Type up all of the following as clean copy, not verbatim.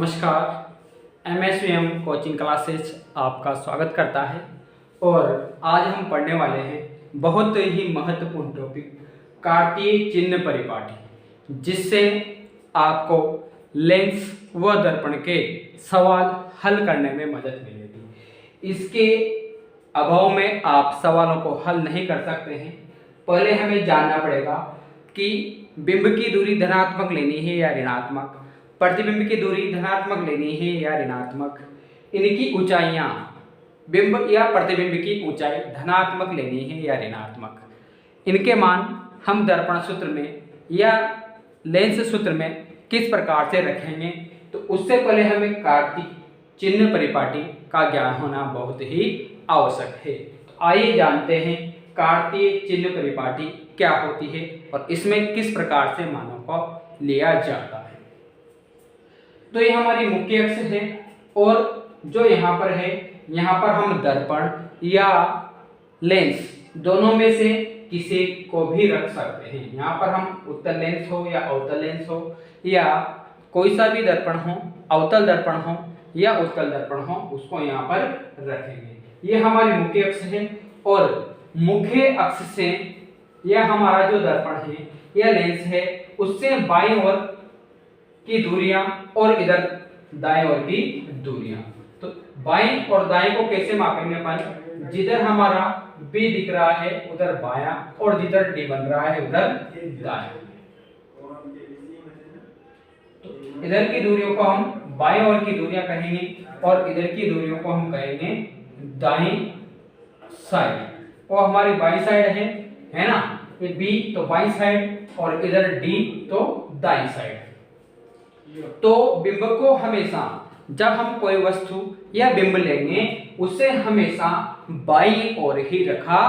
नमस्कार। MSVM coaching classes आपका स्वागत करता है और आज हम पढ़ने वाले हैं बहुत ही महत्वपूर्ण टॉपिक कार्तीय चिन्ह परिपाटी, जिससे आपको लेंस व दर्पण के सवाल हल करने में मदद मिलेगी। इसके अभाव में आप सवालों को हल नहीं कर सकते हैं। पहले हमें जानना पड़ेगा कि बिंब की दूरी धनात्मक लेनी है या ऋणात्मक, प्रतिबिंब की दूरी धनात्मक लेनी है या ऋणात्मक, इनकी ऊंचाइयां बिंब या प्रतिबिंब की ऊंचाई धनात्मक लेनी है या ऋणात्मक, इनके मान हम दर्पण सूत्र में या लेंस सूत्र में किस प्रकार से रखेंगे। तो उससे पहले हमें कार्तीय चिन्ह परिपाटी का ज्ञान होना बहुत ही आवश्यक है। तो आइए जानते हैं कार्तीय चिन्ह परिपाटी क्या होती है और इसमें किस प्रकार से मानों को लिया जाता है। तो ये हमारी मुख्य अक्ष है और जो यहाँ पर है, यहाँ पर हम दर्पण या लेंस दोनों में से किसी को भी रख सकते हैं। यहाँ पर हम उत्तल लेंस हो या अवतल लेंस हो या कोई सा भी दर्पण हो, अवतल दर्पण हो या उत्तल दर्पण हो, उसको यहाँ पर रखेंगे। ये हमारी मुख्य अक्ष है और मुख्य अक्ष से यह हमारा जो दर्पण है या लेंस है, उससे बाईं ओर की दूरियां और इधर दाएं ओर की दूरियां। तो बाईं और दाएं को कैसे मापेंगे अपन? जिधर हमारा B दिख रहा है उधर बायां और जिधर D बन रहा है उधर दायां। तो इधर की दूरियों को हम बाईं ओर की दूरियां कहेंगे और इधर की दूरियों को हम कहेंगे दाईं साइड। वो हमारी बाईं साइड है ना, ये B तो बाईं साइड और इधर D तो दाईं साइड। तो बिंब को हमेशा जब हम कोई वस्तु या बिंब लेंगे उसे हमेशा बाईं ओर ही रखा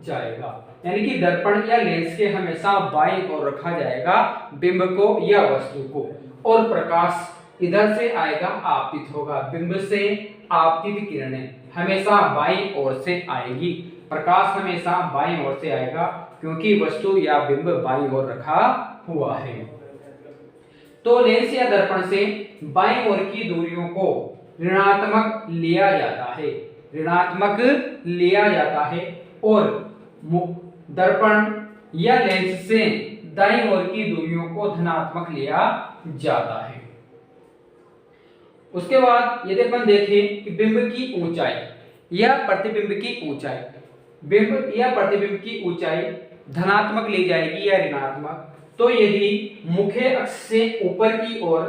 जाएगा, यानी कि दर्पण या लेंस के हमेशा बाईं ओर रखा जाएगा बिंब को या वस्तु को, और प्रकाश इधर से आएगा, आपतित होगा। बिंब से आपतित किरणें हमेशा बाईं ओर से आएगी, प्रकाश हमेशा बाईं ओर से आएगा क्योंकि वस्तु या बिंब बाईं ओर रखा हुआ है। तो लेंस या दर्पण से बाईं ओर की दूरियों को ऋणात्मक लिया जाता है, ऋणात्मक लिया जाता है, और दर्पण या लेंस से दाईं ओर की दूरियों को धनात्मक लिया जाता है। उसके बाद यदि अपन देखें कि बिंब की ऊंचाई या प्रतिबिंब की ऊंचाई, बिंब या प्रतिबिंब की ऊंचाई धनात्मक ली जाएगी या ऋणात्मक, तो यदि मुख्य अक्ष से ऊपर की ओर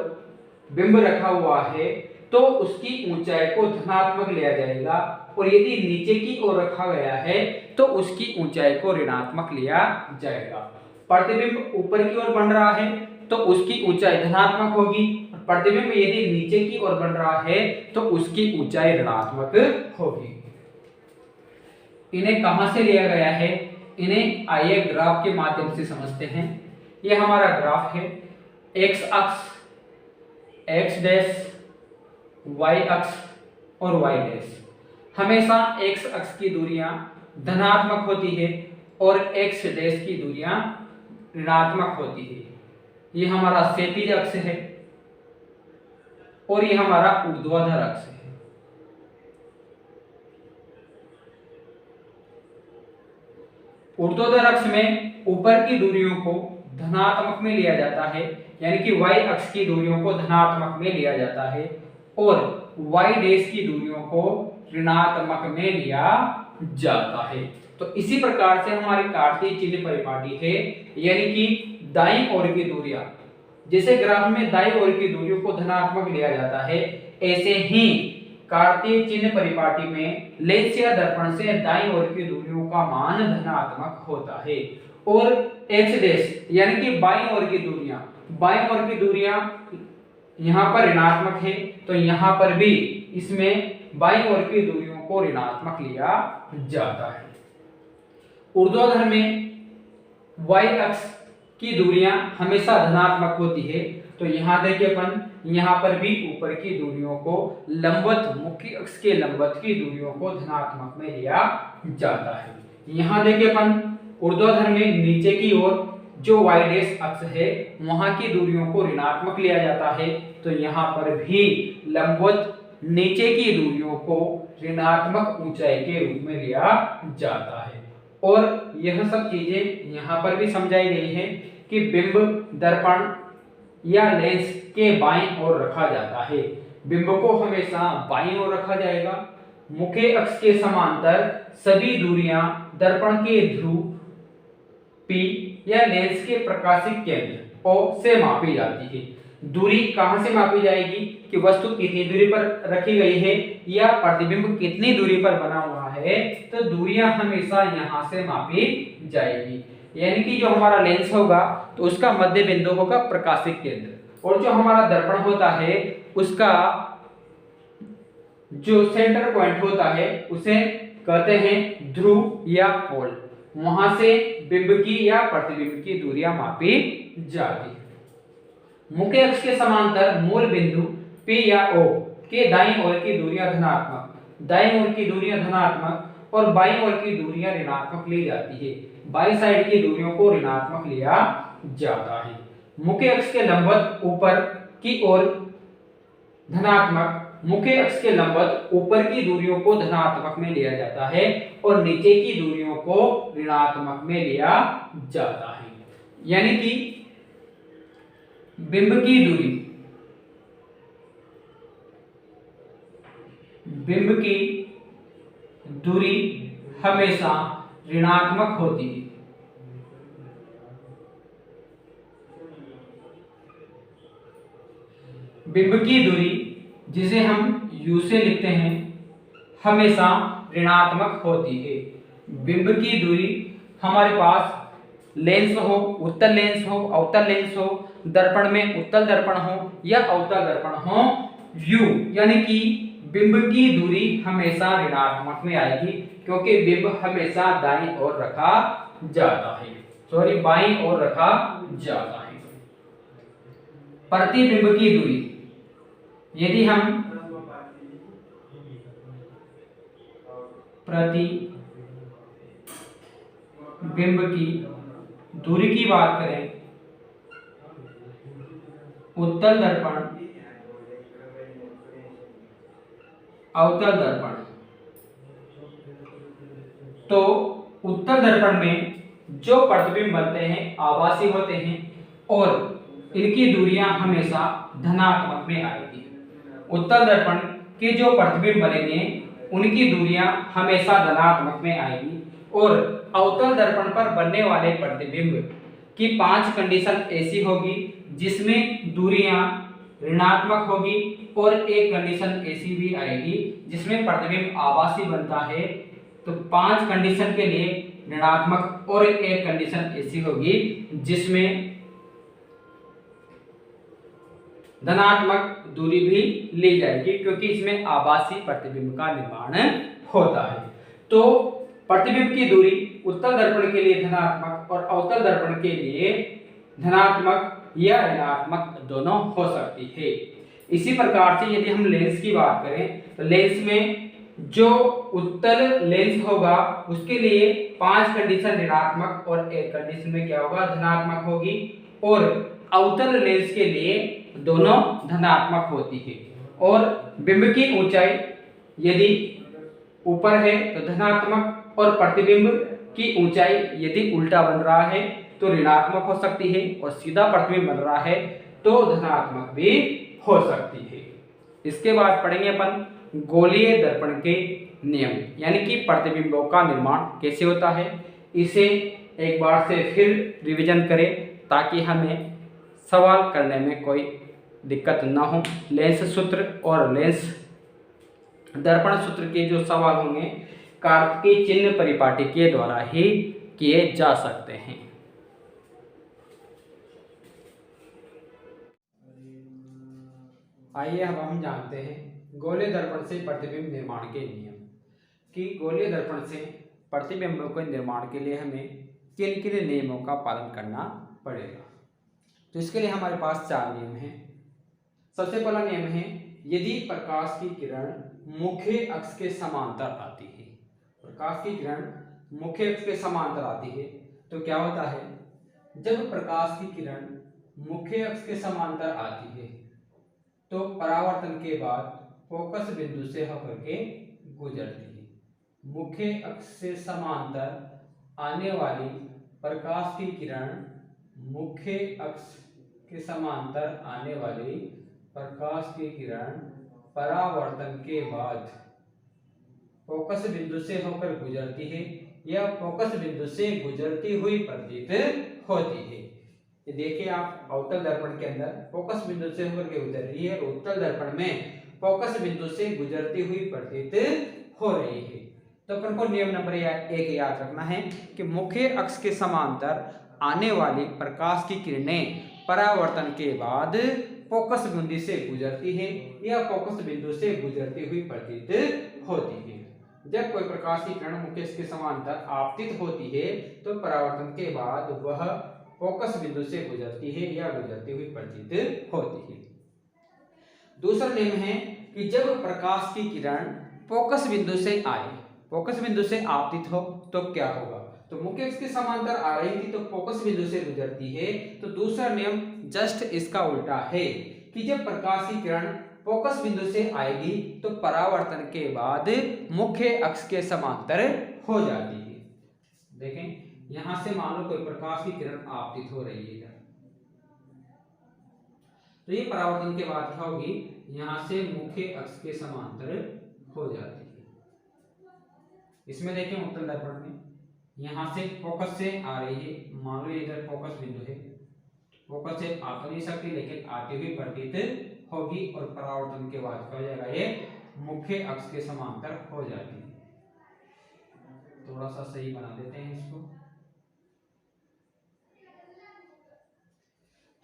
बिंब रखा हुआ है तो उसकी ऊंचाई को धनात्मक लिया जाएगा, और यदि नीचे की ओर रखा गया है तो उसकी ऊंचाई को ऋणात्मक लिया जाएगा। प्रतिबिंब ऊपर की ओर बन रहा है तो उसकी ऊंचाई धनात्मक होगी, प्रतिबिंब यदि नीचे की ओर बन रहा है तो उसकी ऊंचाई ऋणात्मक होगी। इन्हें कहां से लिया गया है? इन्हें आइए ग्राफ के माध्यम से समझते हैं। ये हमारा ग्राफ है, एक्स अक्ष, एक्स डैश, वाई अक्ष और वाई डैश। हमेशा एक्स अक्ष की दूरियां धनात्मक होती है और एक्स डैश की दूरियां ऋणात्मक होती है। ये हमारा क्षैतिज अक्ष है और ये हमारा ऊर्ध्वाधर अक्ष है। ऊर्ध्वाधर अक्ष में ऊपर की दूरियों को धनात्मक में लिया जाता है, यानी कि y अक्ष की दूरियों को धनात्मक में लिया जाता है और y डैश की दूरियों को ऋणात्मक में लिया जाता है। तो इसी प्रकार से हमारी कार्तीय चिन्ह परिपाटी है, यानी कि दाईं ओर की दूरियां, जैसे ग्राफ में दाईं ओर की दूरियों को धनात्मक लिया जाता है, ऐसे ही कार्तीय चिन्ह परिपाटी में लेंस या दर्पण से दाईं ओर की दूरियों का मान धनात्मक होता है, और एक्स डैश यानी कि बाईं ओर की दूरियां, बाईं ओर की दूरियां यहाँ पर ऋणात्मक है तो यहाँ पर भी इसमें बाईं ओर की दूरियों को ऋणात्मक लिया जाता है। ऊर्ध्वाधर में y अक्ष की दूरियां हमेशा धनात्मक होती है, तो यहाँ देखिए अपन, यहाँ पर भी ऊपर की दूरियों को लंबवत, मुख्य अक्ष के लंबवत की दूरियों को धनात्मक में लिया जाता है। यहाँ देखिए अपन ऊर्ध्वाधर में नीचे की ओर जो y डैश अक्ष है वहां की दूरियों को ऋणात्मक लिया जाता है, तो यहाँ पर भी लंबवत नीचे की दूरियों को ऋणात्मक ऊंचाई के रूप में लिया जाता है। और यह सब चीजें यहाँ पर भी समझाई गई है कि बिंब दर्पण या लेंस के बाईं ओर रखा जाता है। बिंब को हमेशा बाईं ओर रखा जाएगा। मुख्य अक्ष के समांतर सभी दूरियां दर्पण के ध्रुव P या लेंस के प्रकाशिक केंद्र O से मापी जाती है। दूरी कहां से मापी जाएगी कि वस्तु कितनी दूरी पर रखी गई है या प्रतिबिंब कितनी दूरी पर बना हुआ है, तो दूरियां हमेशा यहां से मापी जाएगी। यानी कि जो हमारा लेंस होगा तो उसका मध्य बिंदु होगा प्रकाशिक केंद्र, और जो हमारा दर्पण होता है उसका जो सेंटर पॉइंट होता है उसे कहते हैं ध्रुव या पोल। वहां से बिंब की या प्रतिबिंब की दूरियां मापी जाती है। मुख्य अक्ष के समांतर मूल बिंदु P या O के दाईं ओर की दूरियां धनात्मक, दाईं ओर की दूरियां धनात्मक और बाईं ओर की दूरियां ऋणात्मक ली जाती है। बाईं साइड की दूरियों को ऋणात्मक लिया जाता है। मुख्य अक्ष के लंबवत ऊपर की ओर धनात्मक, मुख्य अक्ष के लंबवत ऊपर की दूरियों को धनात्मक में लिया जाता है और नीचे की दूरियों को ऋणात्मक में लिया जाता है। यानी कि बिंब की दूरी, बिंब की दूरी हमेशा ऋणात्मक होती है। बिंब की दूरी जिसे हम U से लिखते हैं हमेशा ऋणात्मक होती है। बिंब की दूरी हमारे पास लेंस हो, उत्तल लेंस हो, अवतल लेंस हो, दर्पण में उत्तल दर्पण हो या अवतल दर्पण हो, U यानी कि बिंब की दूरी हमेशा ऋणात्मक में आएगी, क्योंकि बिंब हमेशा दाईं ओर रखा जाता है, सॉरी बाईं ओर रखा जाता है। प्रतिबिंब की दूरी, यदि हम प्रतिबिंब की दूरी की बात करें, उत्तल दर्पण, अवतल दर्पण, तो उत्तल दर्पण में जो प्रतिबिंब बनते हैं आभासी होते हैं और इनकी दूरियां हमेशा धनात्मक में आएगी। उत्तल दर्पण के जो प्रतिबिंब बनेंगे उनकी दूरियां हमेशा धनात्मक में आएगी और अवतल दर्पण पर बनने वाले प्रतिबिंब की 5 कंडीशन ऐसी होगी जिसमें दूरियां ऋणात्मक होगी और एक कंडीशन ऐसी भी आएगी जिसमें प्रतिबिंब आभासी बनता है। तो 5 कंडीशन के लिए ऋणात्मक और एक कंडीशन ऐसी होगी जिसमें धनात्मक दूरी भी ली जाएगी, क्योंकि इसमें आभासी प्रतिबिंब का निर्माण होता है। तो प्रतिबिंब की दूरी उत्तल दर्पण के लिए धनात्मक और अवतल दर्पण के लिए धनात्मक या ऋणात्मक दोनों हो सकती है। इसी प्रकार से यदि हम लेंस की बात करें तो लेंस में जो उत्तल लेंस होगा उसके लिए 5 कंडीशन ऋणात्मक और एक कंडीशन में क्या होगा, धनात्मक होगी, और अवतल लेंस के लिए दोनों धनात्मक होती है। और बिंब की ऊंचाई यदि ऊपर है तो धनात्मक और प्रतिबिंब की ऊंचाई यदि उल्टा बन रहा है तो ऋणात्मक हो सकती है और सीधा प्रतिबिंब बन रहा है तो धनात्मक भी हो सकती है। इसके बाद पढ़ेंगे अपन गोलीय दर्पण के नियम, यानी कि प्रतिबिंबों का निर्माण कैसे होता है। इसे एक बार से फिर रिवीजन करें ताकि हमें सवाल करने में कोई दिक्कत ना हो। लेंस सूत्र और लेंस दर्पण सूत्र के जो सवाल होंगे कार्तीय चिन्ह परिपाटी के द्वारा ही किए जा सकते हैं। आइए अब हम जानते हैं गोलीय दर्पण से प्रतिबिंब निर्माण के नियम, कि गोलीय दर्पण से प्रतिबिंबों के निर्माण के लिए हमें किन किन नियमों का पालन करना पड़ेगा। तो इसके लिए हमारे पास 4 नियम हैं। सबसे पहला नियम है, यदि प्रकाश की किरण मुख्य अक्ष के समांतर आती है, प्रकाश की किरण मुख्य अक्ष के समांतर आती है तो क्या होता है, जब प्रकाश की किरण मुख्य अक्ष के समांतर आती है तो परावर्तन के बाद फोकस बिंदु से होकर के गुजरती है। मुख्य अक्ष से समांतर आने वाली प्रकाश की किरण मुख्य अक्ष के समांतर आने वाली प्रकाश की किरण परावर्तन के बाद फोकस बिंदु से होकर गुजरती है या फोकस बिंदु से गुजरती हुई प्रतीत होती है। ये देखिए आप अवतल दर्पण के अंदर फोकस बिंदु से होकर के गुजर रही है और उत्तल दर्पण में फोकस बिंदु से गुजरती हुई प्रतीत हो रही है। तो अपन को नियम नंबर 1 याद रखना है कि मुख्य अक्ष के समांतर आने वाली प्रकाश की किरणें परावर्तन के बाद फोकस बिंदु से गुजरती है या फोकस बिंदु से गुजरती हुई प्रतीत होती है। जब कोई प्रकाश की किरण मुख्य अक्ष के समांतर आपतित होती है तो परावर्तन के बाद वह फोकस बिंदु से गुजरती है या गुजरती हुई प्रतीत होती है। दूसरा नियम है कि जब प्रकाश की किरण फोकस बिंदु से आए, फोकस बिंदु से आपतित हो तो क्या होगा। तो मुख्य अक्ष के समांतर आ रही थी तो फोकस बिंदु से गुजरती है। तो दूसरा नियम जस्ट इसका उल्टा है कि जब प्रकाश की किरण फोकस बिंदु से आएगी तो परावर्तन के बाद मुख्य अक्ष के समांतर हो जाती है। देखें यहां से मान लो कोई प्रकाश की किरण आपतित हो रही है तो ये परावर्तन के बाद क्या होगी, यहां से मुख्य अक्ष के समांतर हो जाती है। इसमें देखें उत्तल दर्पण में यहां से फोकस से आ रही है, मान लो इधर फोकस बिंदु है, फोकस से आ तो नहीं सकती लेकिन आती हुई प्रतीत होगी और परावर्तन के बाद क्या हो जाएगा, ये मुख्य अक्ष के समांतर हो जाती है। थोड़ा सा सही बना देते हैं इसको।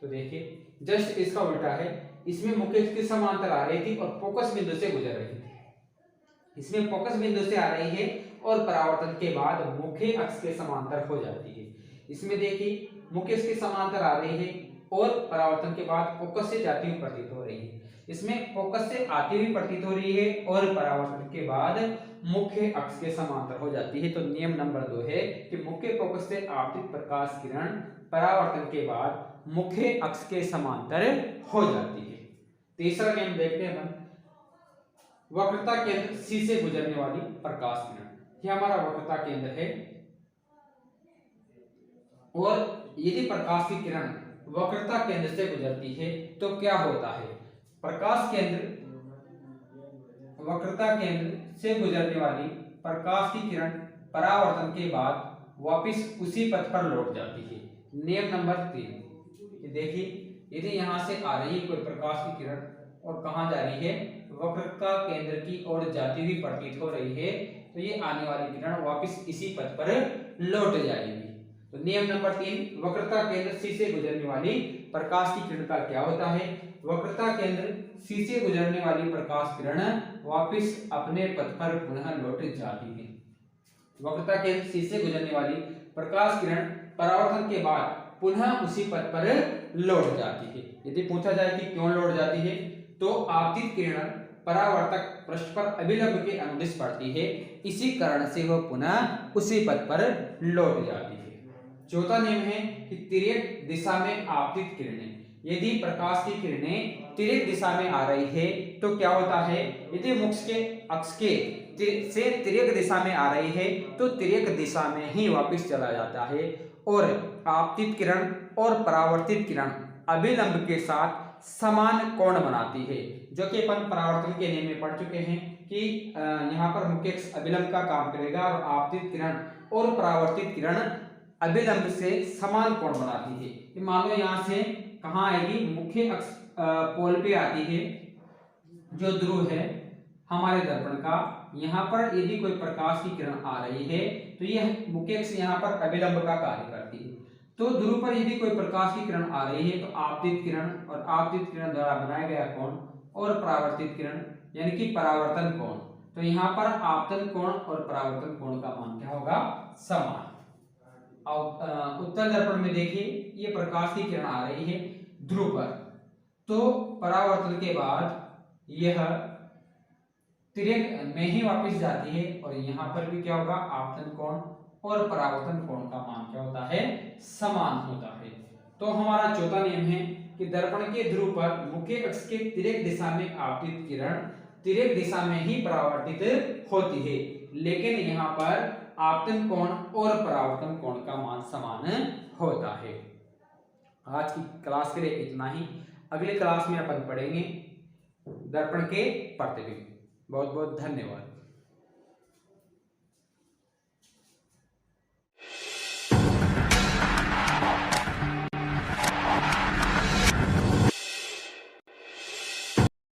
तो देखिए जस्ट इसका उल्टा है, इसमें मुख्य अक्ष के समांतर आ रही थी और फोकस बिंदु से गुजर रही थी। इसमें फोकस बिंदु से आ रही है और परावर्तन के बाद मुख्य अक्ष के समांतर हो जाती है। इसमें देखिए मुख्य अक्ष के समांतर आ रही है और परावर्तन के बाद फोकस से जाती हुई प्रतीत हो रही है। इसमें फोकस से आती हुई प्रतीत हो रही है और परावर्तन के बाद मुख्य अक्ष के समांतर हो जाती है। तो नियम नंबर 2 है कि मुख्य फोकस से आपतित प्रकाश किरण परावर्तन के बाद मुख्य अक्ष के समांतर हो जाती है। तीसरा नियम देखते हैं हम, वक्रता केंद्र C से गुजरने वाली प्रकाश किरण। यह हमारा वक्रता केंद्र है और यदि प्रकाश की किरण वक्रता केंद्र से गुजरती है तो क्या होता है, प्रकाश केंद्र वक्रता केंद्र से गुजरने वाली प्रकाश की किरण परावर्तन के बाद वापस उसी पथ पर लौट जाती है। नियम नंबर 3 देखिए यदि यहां से आ रही है कोई प्रकाश की किरण और कहां जा रही है, वक्रता केंद्र की ओर जाती हुई प्रतीत हो रही है तो ये आने वाली किरण वापस इसी पथ पर लौट जाएगी। तो नियम नंबर 3, वक्रता केंद्र C से गुजरने वाली प्रकाश की किरण का क्या होता है, वक्रता केंद्र C से गुजरने वाली प्रकाश किरण वापस अपने पथ पर पुनः लौट जाती है। वक्रता केंद्र C से गुजरने वाली प्रकाश किरण परावर्तन के बाद पुनः उसी पथ पर लौट जाती है। यदि पूछा जाए कि क्यों लौट जाती है तो आपतित किरण परावर्तक पृष्ठ पर अभिलंब के अनुदिश पड़ती है, इसी कारण से वह पुनः उसी पथ पर लौट जाती है। चौथा नियम है कि तिर्यक दिशा में आपतित किरणें, यदि प्रकाश की किरणें तिर्यक दिशा में आ रही है तो क्या होता है, यदि मुख्य के अक्ष के से तिर्यक दिशा में आ रही है तो तिर्यक दिशा में ही वापस चला जाता है और आपतित किरण और परावर्तित किरण अभिलंब के साथ समान कोण बनाती है, जो कि अपन परावर्तन के नियम में पढ़ चुके हैं कि यहाँ पर मुख्य अक्ष अभिलंब का काम करेगा और आपतित किरण और परावर्तित किरण अभिलंब से समान कोण बनाती है। मान लो यहाँ से कहाँ आएगी, मुख्य अक्ष पोल पे आती है जो ध्रुव है हमारे दर्पण का, यहाँ पर यदि कोई प्रकाश की किरण आ रही है तो यह मुख्य अक्ष यहाँ पर अभिलंब का कार्य करती है। तो ध्रुव पर यदि कोई प्रकाश की किरण आ रही है तो आपतित किरण और आपतित किरण द्वारा बनाया गया कोण और परावर्तित किरण यानी कि परावर्तन कोण, तो यहाँ पर आपतन कोण और परावर्तन कोण का मान क्या होगा, समान। उत्तल दर्पण में देखिए ये प्रकाश की किरण आ रही है ध्रुव पर, तो परावर्तन के बाद यह तिर्यक में ही वापस जाती है और यहाँ पर भी क्या होगा, आपतन कोण और परावर्तन कोण का मान क्या होता है, समान होता है। तो हमारा चौथा नियम है कि कि दर्पण के ध्रुव पर मुख्य अक्ष के तिर्यक दिशा में आपतित किरण तिर्यक दिशा में ही परावर्तित होती है, लेकिन यहाँ पर आपतन कोण और परावर्तन कोण का मान समान होता है। आज की क्लास के लिए इतना ही। अगली क्लास में अपन पढ़ेंगे दर्पण के प्रतिबिंब। बहुत बहुत धन्यवाद।